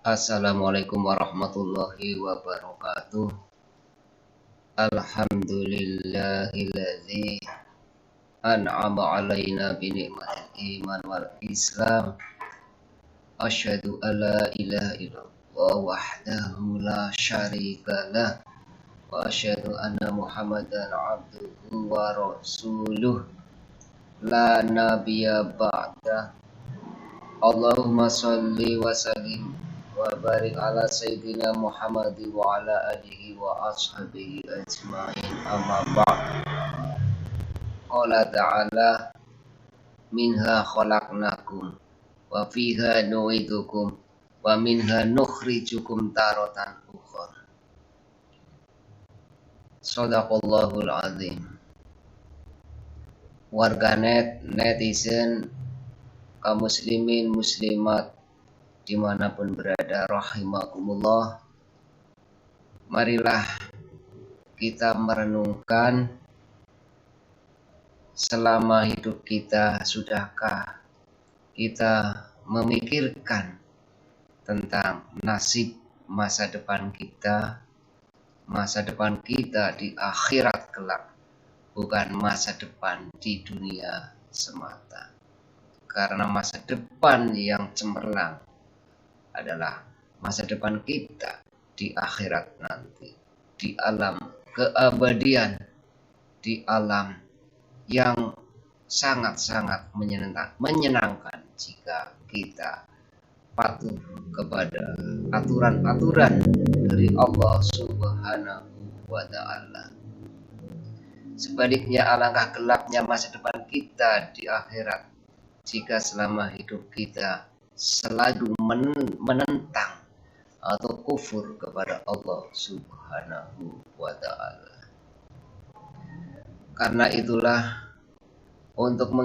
Assalamualaikum warahmatullahi wabarakatuh. Alhamdulillahilladzi an'ama alaina bi ni'matil iman wal islam. Asyhadu alla ilaha illallah wahdahu la syarikalah wa asyhadu anna Muhammadan abduhu wa rasuluh la nabiyya ba'da. Allahumma sholli wa sallim wa barik ala sayyidina Muhammad wa ala alihi wa ashabihi ajma'in, amma ba'd. Qala ta'ala minha khalaqnakum wa fiha nu'idukum wa minha nukhrijukum taratan ukhra. Shadaqallahul azim. Warganet, netizen, kaum muslimin muslimat dimanapun berada, rahimakumullah. Marilah kita merenungkan, selama hidup kita sudahkah kita memikirkan tentang nasib masa depan kita di akhirat kelak, bukan masa depan di dunia semata. Karena masa depan yang cemerlang adalah masa depan kita di akhirat nanti, di alam keabadian, di alam yang sangat-sangat menyenangkan jika kita patuh kepada aturan-aturan dari Allah Subhanahu wa Ta'ala. Sebaliknya, alangkah gelapnya masa depan kita di akhirat jika selama hidup kita selalu menentang atau kufur kepada Allah Subhanahu wa Ta'ala. Karena itulah, untuk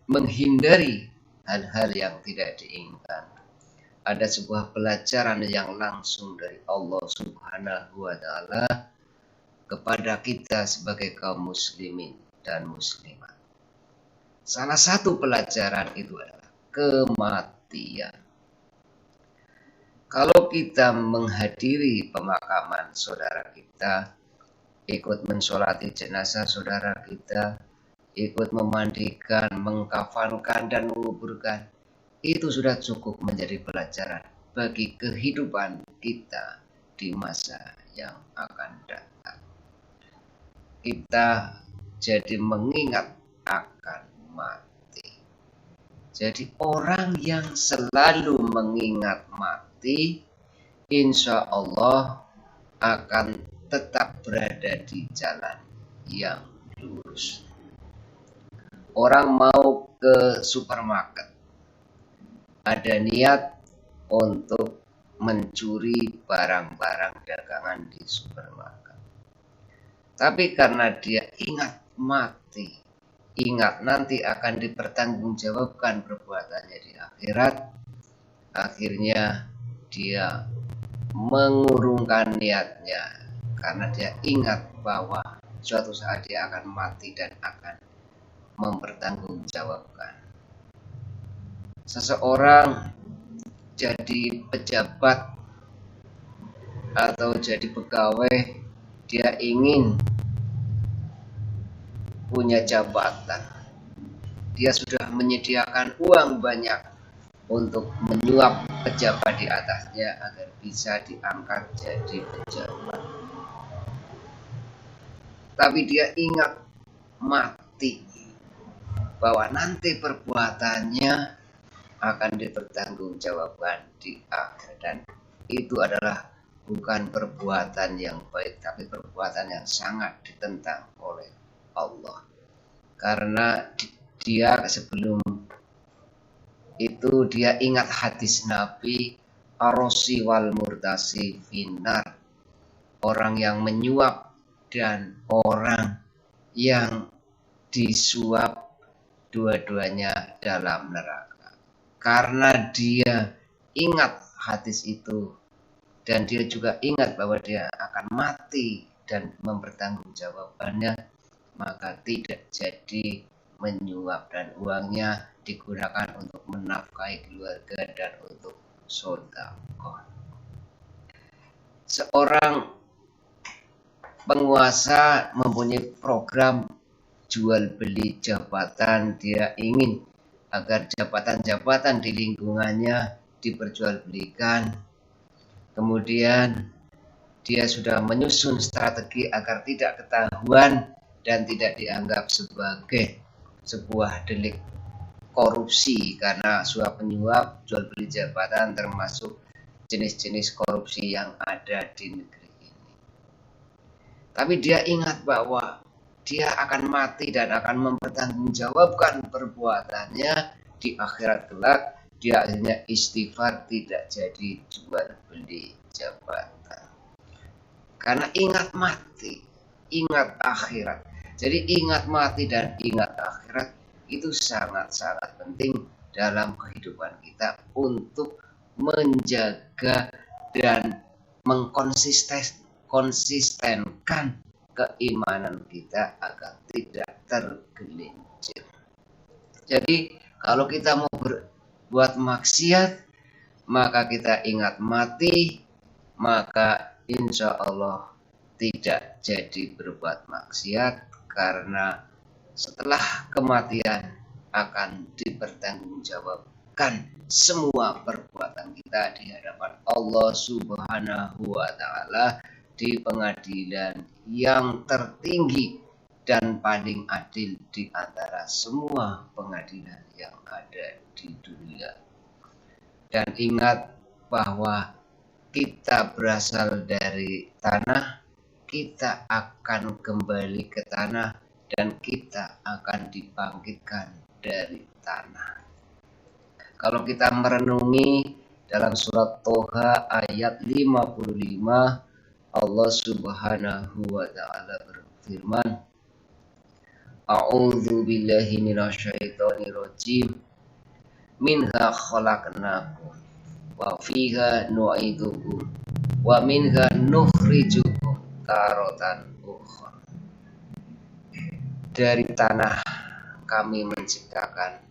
menghindari hal-hal yang tidak diinginkan, ada sebuah pelajaran yang langsung dari Allah Subhanahu wa Ta'ala kepada kita sebagai kaum muslimin dan muslimat. Salah satu pelajaran itu adalah kematian. Kalau kita menghadiri pemakaman saudara kita, ikut mensolati jenazah saudara kita, ikut memandikan, mengkafankan, dan menguburkan, itu sudah cukup menjadi pelajaran bagi kehidupan kita di masa yang akan datang. Kita jadi mengingat akan mati. Jadi orang yang selalu mengingat mati, insya Allah akan tetap berada di jalan yang lurus. Orang mau ke supermarket, ada niat untuk mencuri barang-barang dagangan di supermarket. Tapi karena dia ingat mati, ingat nanti akan dipertanggungjawabkan perbuatannya di akhirat, akhirnya dia mengurungkan niatnya karena dia ingat bahwa suatu saat dia akan mati dan akan mempertanggungjawabkan. Seseorang jadi pejabat atau jadi pegawai, dia ingin punya jabatan. Dia sudah menyediakan uang banyak untuk menyuap pejabat di atasnya agar bisa diangkat jadi pejabat. Tapi dia ingat mati, bahwa nanti perbuatannya akan dipertanggungjawabkan di akhir, dan itu adalah bukan perbuatan yang baik, tapi perbuatan yang sangat ditentang oleh Allah. Karena dia sebelum itu dia ingat hadis Nabi, arosi wal murtasi finar, orang yang menyuap dan orang yang disuap, dua-duanya dalam neraka. Karena dia ingat hadis itu, dan dia juga ingat bahwa dia akan mati dan mempertanggungjawabkannya, maka tidak jadi menyuap dan uangnya digunakan untuk menafkahi keluarga dan untuk sedekah. Seorang penguasa mempunyai program jual beli jabatan. Dia ingin agar jabatan-jabatan di lingkungannya diperjualbelikan. Kemudian dia sudah menyusun strategi agar tidak ketahuan dan tidak dianggap sebagai sebuah delik korupsi, karena suap menyuap jual beli jabatan termasuk jenis-jenis korupsi yang ada di negeri ini. Tapi dia ingat bahwa dia akan mati dan akan mempertanggungjawabkan perbuatannya di akhirat kelak. Dia akhirnya istighfar, tidak jadi jual beli jabatan. Karena ingat mati, ingat akhirat. Jadi ingat mati dan ingat akhirat itu sangat-sangat penting dalam kehidupan kita untuk menjaga dan mengkonsistenkan keimanan kita agar tidak tergelincir. Jadi kalau kita mau berbuat maksiat, maka kita ingat mati, maka insya Allah tidak jadi berbuat maksiat, karena setelah kematian akan dipertanggungjawabkan semua perbuatan kita di hadapan Allah Subhanahu wa Ta'ala di pengadilan yang tertinggi dan paling adil di antara semua pengadilan yang ada di dunia. Dan ingat bahwa kita berasal dari tanah, kita akan kembali ke tanah, dan kita akan dibangkitkan dari tanah. Kalau kita merenungi dalam surat Toha ayat 55, Allah Subhanahu wa Ta'ala berfirman, A'udzu billahi minasyaitonir rajim. Minha khalaqnakum wa fiha nu'idukum wa minha nukhrijukum taratan ukhra. Dari tanah kami menciptakan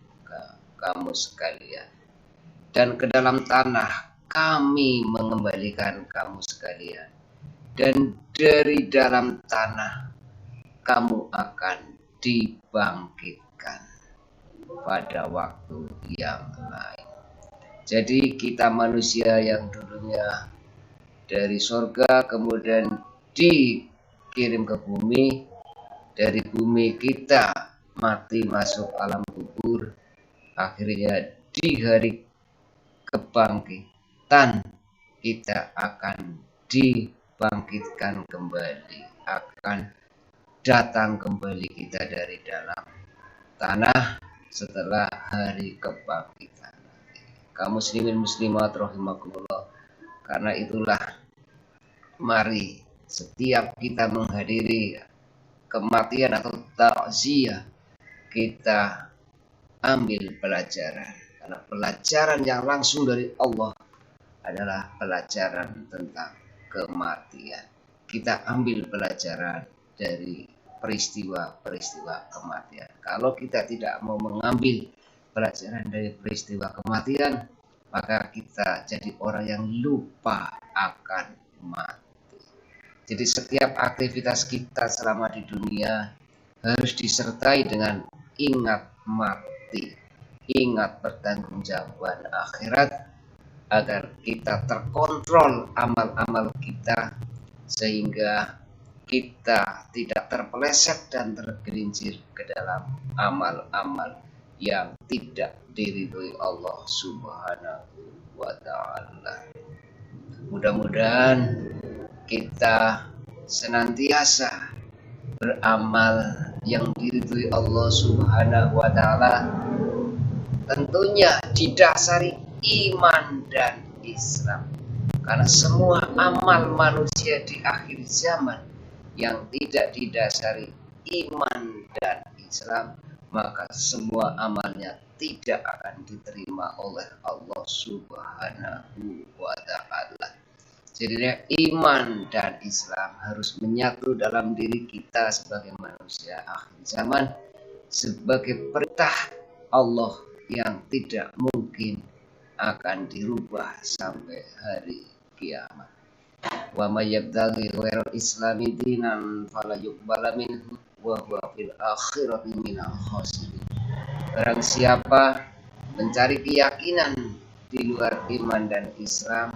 kamu sekalian, dan ke dalam tanah kami mengembalikan kamu sekalian, dan dari dalam tanah kamu akan dibangkitkan pada waktu yang lain. Jadi kita manusia yang dulunya dari surga kemudian dikirim ke bumi, dari bumi kita mati masuk alam kubur, akhirnya di hari kebangkitan kita akan dibangkitkan kembali, akan datang kembali kita dari dalam tanah setelah hari kebangkitan. Kaum muslimin muslimat rahimakumullah, karena itulah mari setiap kita menghadiri kematian atau takziah, kita ambil pelajaran, karena pelajaran yang langsung dari Allah adalah pelajaran tentang kematian. Kita ambil pelajaran dari peristiwa-peristiwa kematian. Kalau kita tidak mau mengambil pelajaran dari peristiwa kematian, maka kita jadi orang yang lupa akan mati. Jadi setiap aktivitas kita selama di dunia harus disertai dengan ingat mati, ingat pertanggungjawaban akhirat, agar kita terkontrol amal-amal kita, sehingga kita tidak terpeleset dan tergelincir ke dalam amal-amal yang tidak diridhoi Allah Subhanahu wa Ta'ala. Mudah-mudahan kita senantiasa beramal yang diridhoi Allah Subhanahu wa Ta'ala, tentunya didasari iman dan Islam. Karena semua amal manusia di akhir zaman yang tidak didasari iman dan Islam, maka semua amalnya tidak akan diterima oleh Allah Subhanahu wa Ta'ala. Jadi iman dan Islam harus menyatu dalam diri kita sebagai manusia akhir zaman, sebagai perintah Allah yang tidak mungkin akan dirubah sampai hari kiamat. wa may yabtaghi ghairal islami dinan fala yuqbala minhu wa huwa fil akhirati minal khasirin. Barang siapa mencari keyakinan di luar iman dan Islam,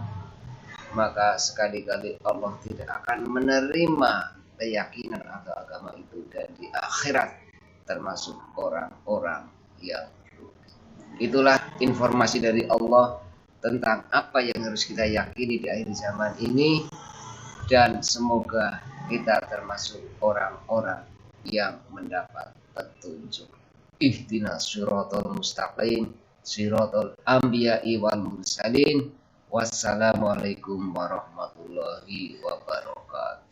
maka sekali-kali Allah tidak akan menerima keyakinan atau agama itu, dan di akhirat termasuk orang-orang yang rugi. Itulah informasi dari Allah tentang apa yang harus kita yakini di akhir zaman ini, dan semoga kita termasuk orang-orang yang mendapat petunjuk. Ihdinas siratal mustaqim, siratal anbiya'i wal mursalin. Wassalamualaikum warahmatullahi wabarakatuh.